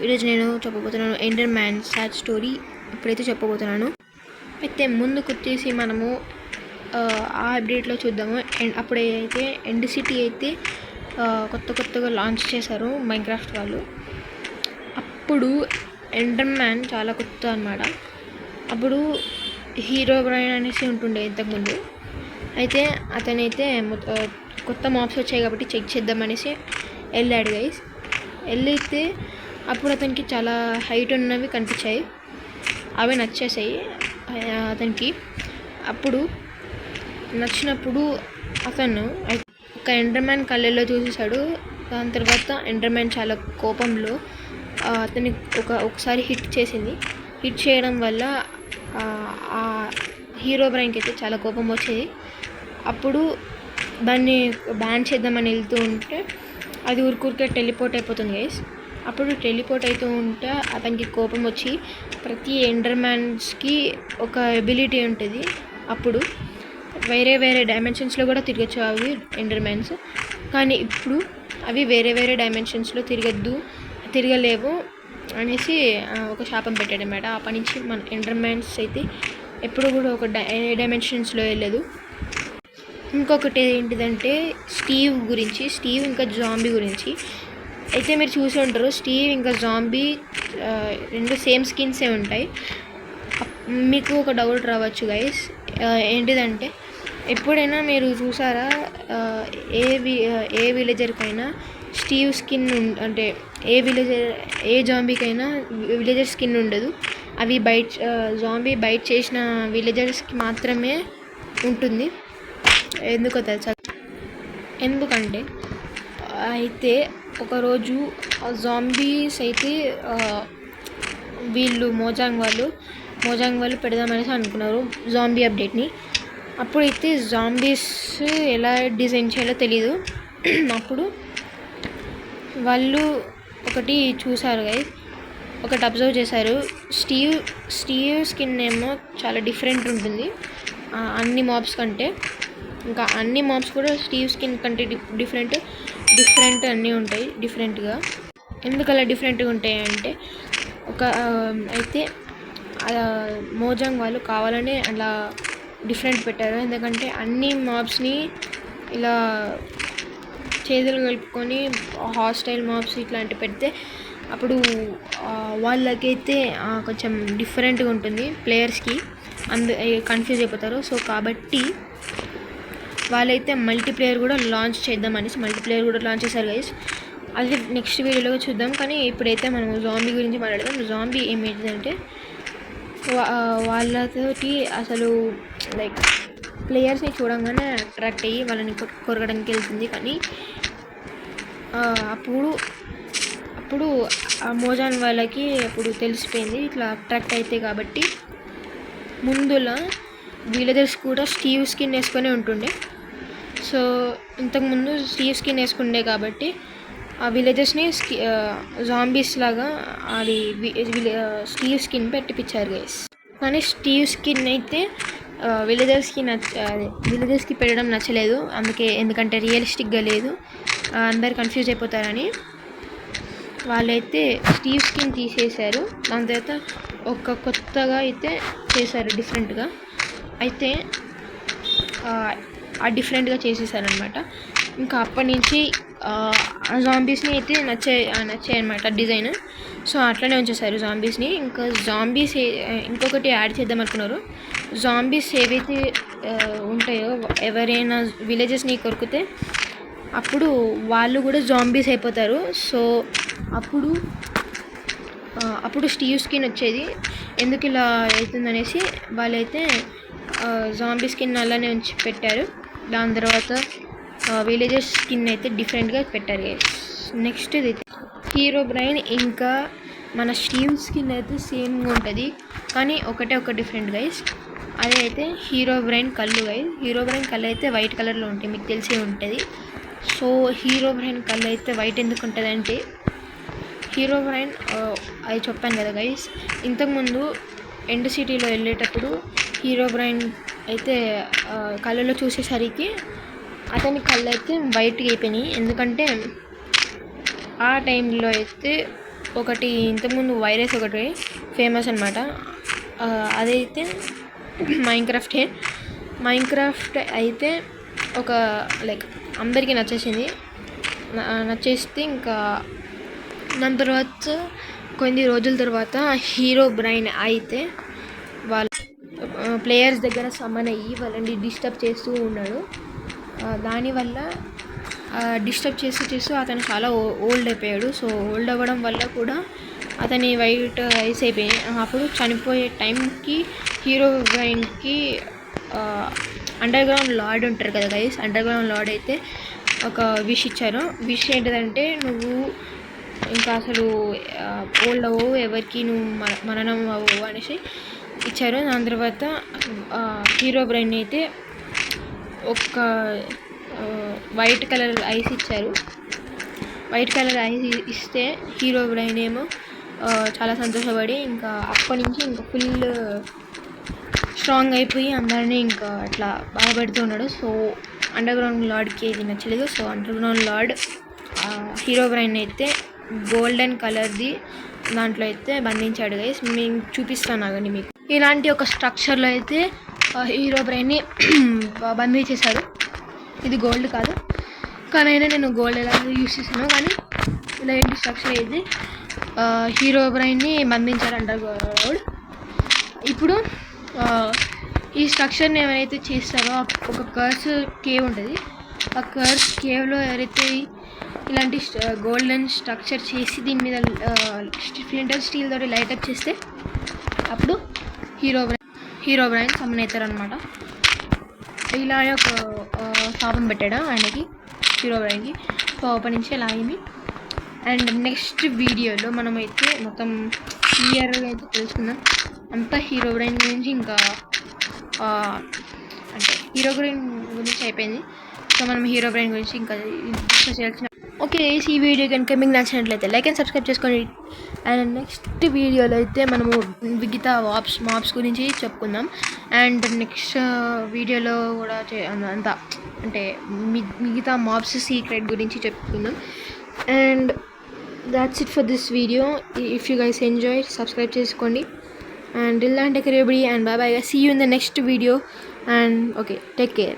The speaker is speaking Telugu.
ఈరోజు నేను చెప్పబోతున్నాను ఎండర్ మ్యాన్ సాడ్ స్టోరీ ఇప్పుడైతే చెప్పబోతున్నాను. అయితే ముందుకు వచ్చేసి మనము ఆ అప్డేట్లో చూద్దాము. అండ్ అప్పుడైతే ఎండ్ సిటీ అయితే కొత్తగా లాంచ్ చేశారు మైన్క్రాఫ్ట్ వాళ్ళు. అప్పుడు ఎండర్ మ్యాన్ చాలా కొత్త అనమాట. అప్పుడు హీరో బ్రైన్ అనేసి ఉంటుండే ఇంతకుముందు. అయితే అతనైతే కొత్త మాప్స్ వచ్చాయి కాబట్టి చెక్ చేద్దామనేసి వెళ్ళాడు గైస్. వెళ్ళైతే అప్పుడు అతనికి చాలా హైట్ ఉన్నవి కనిపించాయి, అవి నచ్చేసాయి అతనికి. అప్పుడు నచ్చినప్పుడు అతను ఒక ఎండర్మ్యాన్ కళ్ళల్లో చూసేసాడు. దాని తర్వాత ఎండర్మ్యాన్ చాలా కోపంలో అతని ఒకసారి హిట్ చేసింది. హిట్ చేయడం వల్ల ఆ హీరో బ్రైన్కి అయితే చాలా కోపం వచ్చేది. అప్పుడు దాన్ని బ్యాన్ చేద్దామని వెళ్తూ ఉంటే అది ఊరికే టెలిపోర్ట్ అయిపోతుంది గైస్. అప్పుడు టెలిపోర్ట్ అవుతూ ఉంటే అతనికి కోపం వచ్చి ప్రతి ఎండర్మ్యాన్స్కి ఒక ఎబిలిటీ ఉంటుంది. అప్పుడు వేరే డైమెన్షన్స్లో కూడా తిరగచ్చు అవి ఎండర్మ్యాన్స్. కానీ ఇప్పుడు అవి వేరే డైమెన్షన్స్లో తిరగలేవు అనేసి ఒక శాపం పెట్టాడు అన్నమాట. అప్పటి నుంచి మన ఎండర్మ్యాన్స్ అయితే ఎప్పుడు కూడా ఒక డైమెన్షన్స్లో వెళ్ళలేదు. ఇంకొకటి ఏంటిదంటే స్టీవ్ ఇంకా జాంబీ గురించి అయితే మీరు చూసి ఉంటారు. స్టీవ్ ఇంకా జాంబీ రెండు సేమ్ స్కిన్సే ఉంటాయి. మీకు ఒక డౌట్ రావచ్చు గైస్, ఏంటిదంటే ఎప్పుడైనా మీరు చూసారా ఏ విలేజర్కైనా స్టీవ్ స్కిన్ అంటే ఏ జాంబీకైనా విలేజర్ స్కిన్ ఉండదు. అవి జాంబీ బైట్ చేసిన విలేజర్స్కి మాత్రమే ఉంటుంది. ఎందుకో తెలుసా? ఎందుకంటే అయితే ఒకరోజు జాంబీస్ అయితే వీళ్ళు మోజాంగ్ వాళ్ళు పెడదామనేసి అనుకున్నారు జాంబీ అప్డేట్ని. అప్పుడైతే జాంబీస్ ఎలా డిజైన్ చేయాలో తెలీదు. అప్పుడు వాళ్ళు ఒకటి చూసారు గైస్, ఒకటి అబ్జర్వ్ చేశారు. స్టీవ్ స్కిన్ ఏమో చాలా డిఫరెంట్ ఉంటుంది అన్ని మాబ్స్ కంటే. ఇంకా అన్ని మాబ్స్ కూడా స్టీవ్ స్కిన్ కంటే డిఫరెంట్ అన్నీ ఉంటాయి డిఫరెంట్గా. ఎందుకు అలా డిఫరెంట్గా ఉంటాయి అంటే అయితే మోజాంగ్ వాళ్ళు కావాలనే అలా డిఫరెంట్ పెట్టారు. ఎందుకంటే అన్ని మాబ్స్ని ఇలా చేతులు కలుపుకొని హాస్టైల్ మాబ్స్ ఇట్లాంటివి పెడితే అప్పుడు వాళ్ళకైతే కొంచెం డిఫరెంట్గా ఉంటుంది, ప్లేయర్స్కి కన్ఫ్యూజ్ అయిపోతారు. సో కాబట్టి వాళ్ళైతే మల్టీప్లేయర్ కూడా లాంచ్ చేశారు గైస్. అది నెక్స్ట్ వీడియోలో చూద్దాం. కానీ ఇప్పుడైతే మనం జాంబీ గురించి మాట్లాడదాం. జాంబీ ఏమవుతుందంటే వాళ్ళతోటి అసలు లైక్ ప్లేయర్స్ని చూడంగానే అట్రాక్ట్ అయ్యి వాళ్ళని కొరకడానికి వెళ్తుంది. కానీ అప్పుడు ఆ మోజాన్ వాళ్ళకి అప్పుడు తెలిసిపోయింది ఇట్లా అట్రాక్ట్ అయితే. కాబట్టి ముందులా విలేజర్స్ కూడా స్టీవ్ స్కిన్ వేసుకొని ఉంటుండే. సో ఇంతకుముందు స్టీవ్ స్కిన్ వేసుకుండే కాబట్టి ఆ విలేజర్స్ని జాంబీస్ లాగా అది స్టీవ్ స్కిన్ పెట్టిపించారు గైస్. కానీ స్టీవ్ స్కిన్ అయితే విలేజర్స్కి పెట్టడం నచ్చలేదు. ఎందుకంటే రియలిస్టిక్గా లేదు, అందరు కన్ఫ్యూజ్ అయిపోతారని వాళ్ళైతే స్టీవ్ స్కిన్ తీసేశారు. దాని తర్వాత కొత్తగా అయితే చేశారు డిఫరెంట్గా. అయితే డిఫరెంట్గా చేసేసారనమాట. ఇంకా అప్పటి నుంచి జాంబీస్ని అయితే నచ్చాయి అనమాట డిజైన్. సో అట్లనే ఉంచేసారు జాంబీస్ని. ఇంకా జాంబీస్ ఇంకొకటి యాడ్ చేద్దాం అనుకున్నారు. జాంబీస్ ఏవైతే ఉంటాయో ఎవరైనా విలేజెస్ని కొరికితే అప్పుడు వాళ్ళు కూడా జాంబీస్ అయిపోతారు. సో అప్పుడు స్టీవ్ స్కిన్ వచ్చేది. ఎందుకు ఇలా అవుతుందనేసి వాళ్ళైతే జాంబీ స్కిన్ అలానే ఉంచి పెట్టారు. దాని తర్వాత విలేజర్స్ స్కిన్ అయితే డిఫరెంట్గా పెట్టారు గైస్. నెక్స్ట్ ఇది హీరో బ్రైన్ ఇంకా మన స్టీవ్ స్కిన్ అయితే సేమ్గా ఉంటుంది, కానీ ఒక డిఫరెంట్ గైస్. అదే అయితే హీరో బ్రైన్ కళ్ళు గైస్. హీరో బ్రైన్ కళ్ళు అయితే వైట్ కలర్లో ఉంటాయి, మీకు తెలిసే ఉంటుంది. సో హీరో బ్రైన్ కళ్ళు అయితే వైట్ ఎందుకు ఉంటుంది అంటే హీరో బ్రైన్ అది చెప్పాను కదా గైస్. ఇంతకుముందు ఎండ్ సిటీలో వెళ్ళేటప్పుడు హీరో బ్రైన్ అయితే కళ్ళలో చూసేసరికి అతని కళ్ళు అయితే వైట్గా అయిపోయినాయి. ఎందుకంటే ఆ టైంలో అయితే ఒకటి ఇంతకుముందు వైరస్ ఒకటి ఫేమస్ అనమాట. అదైతే మైన్క్రాఫ్ట్ అయితే ఒక లైక్ అందరికీ నచ్చేస్తే ఇంకా దాని తర్వాత కొన్ని రోజుల తర్వాత హీరో బ్రైన్ అయితే వాళ్ళ ప్లేయర్స్ దగ్గర సమ్మన్ అయ్యి వాళ్ళని డిస్టర్బ్ చేస్తూ ఉన్నాడు. దానివల్ల డిస్టర్బ్ చేస్తూ అతను చాలా ఓల్డ్ అయిపోయాడు. సో ఓల్డ్ అవ్వడం వల్ల కూడా అతని వైట్ ఐస్ అయిపోయాయి. అప్పుడు చనిపోయే టైంకి హీరో బ్రైన్కి అండర్ గ్రౌండ్ లార్డ్ ఉంటారు కదా గైస్, అండర్ గ్రౌండ్ లార్డ్ అయితే ఒక విష్ ఇచ్చారు. విష్ ఏంటిదంటే నువ్వు ఇంకా అసలు ఓల్డ్ అవ్వవు, ఎవరికి నువ్వు మరణం అవ్వవు అనేసి ఇచ్చారు. దాని తర్వాత హీరో బ్రైన్ అయితే ఒక వైట్ కలర్ ఐస్ ఇచ్చారు. వైట్ కలర్ ఐస్ ఇస్తే హీరో బ్రైన్ ఏమో చాలా సంతోషపడి ఇంకా అప్పటి నుంచి ఇంకా ఫుల్ స్ట్రాంగ్ అయిపోయి అందరినీ ఇంకా అట్లా బాధపడుతున్నాడు. సో అండర్ గ్రౌండ్ లార్డ్కి ఇది నచ్చలేదు. So under ground lord hero brain అయితే గోల్డెన్ కలర్ది దాంట్లో అయితే బంధించాడు గైస్. నేను చూపిస్తాను ఆగండి మీకు. ఇలాంటి ఒక స్ట్రక్చర్లో అయితే హీరో బ్రైన్ని బంధించేశాడు. ఇది గోల్డ్ కాదు, కానీ అయినా నేను గోల్డ్ ఎలా యూస్ చేశాను, కానీ ఇలా ఏంటి స్ట్రక్చర్ అయితే హీరో బ్రైన్ని బంధించారు అండర్ గ్రౌండ్. ఇప్పుడు ఈ స్ట్రక్చర్ని ఎవరైతే చేస్తారో ఒక కర్స్ కేవ్ ఉంటుంది. ఆ కర్స్ కేవ్లో ఎవరైతే ఇలాంటి గోల్డెన్ స్ట్రక్చర్ చేసి దీని మీద ఫ్లింటర్ స్టీల్ తోటి లైటప్ చేస్తే అప్పుడు హీరో బ్రైన్ సమ్మన్ అవుతారు అనమాట. ఇలా ఒక శాపం పెట్టాడు ఆయనకి, హీరో బ్రైన్కి. సో అప్పటి నుంచి అలా అయింది. అండ్ నెక్స్ట్ వీడియోలో మనమైతే మొత్తం క్లియర్గా అయితే తెలుసుకుందాం అంతా హీరో బ్రైన్ గురించి. ఇంకా అంటే హీరో బ్రైన్ గురించి అయిపోయింది. సో మనం హీరో బ్రైన్ గురించి ఇంకా డిస్కస్ చేయాల్సిన. ఓకే, ఈ వీడియో కనుక మీకు నచ్చినట్లయితే లైక్ అండ్ సబ్స్క్రైబ్ చేసుకోండి. అండ్ నెక్స్ట్ వీడియోలో అయితే మనము మిగతా మాప్స్ గురించి చెప్పుకుందాం. అండ్ నెక్స్ట్ వీడియోలో కూడా అంతా అంటే మిగతా మాప్స్ సీక్రెట్ గురించి చెప్పుకుందాం. And that's it for this video. If you guys enjoyed, subscribe చేసుకోండి. And till then take care everybody, and bye bye. See you in the next video. And okay, take care.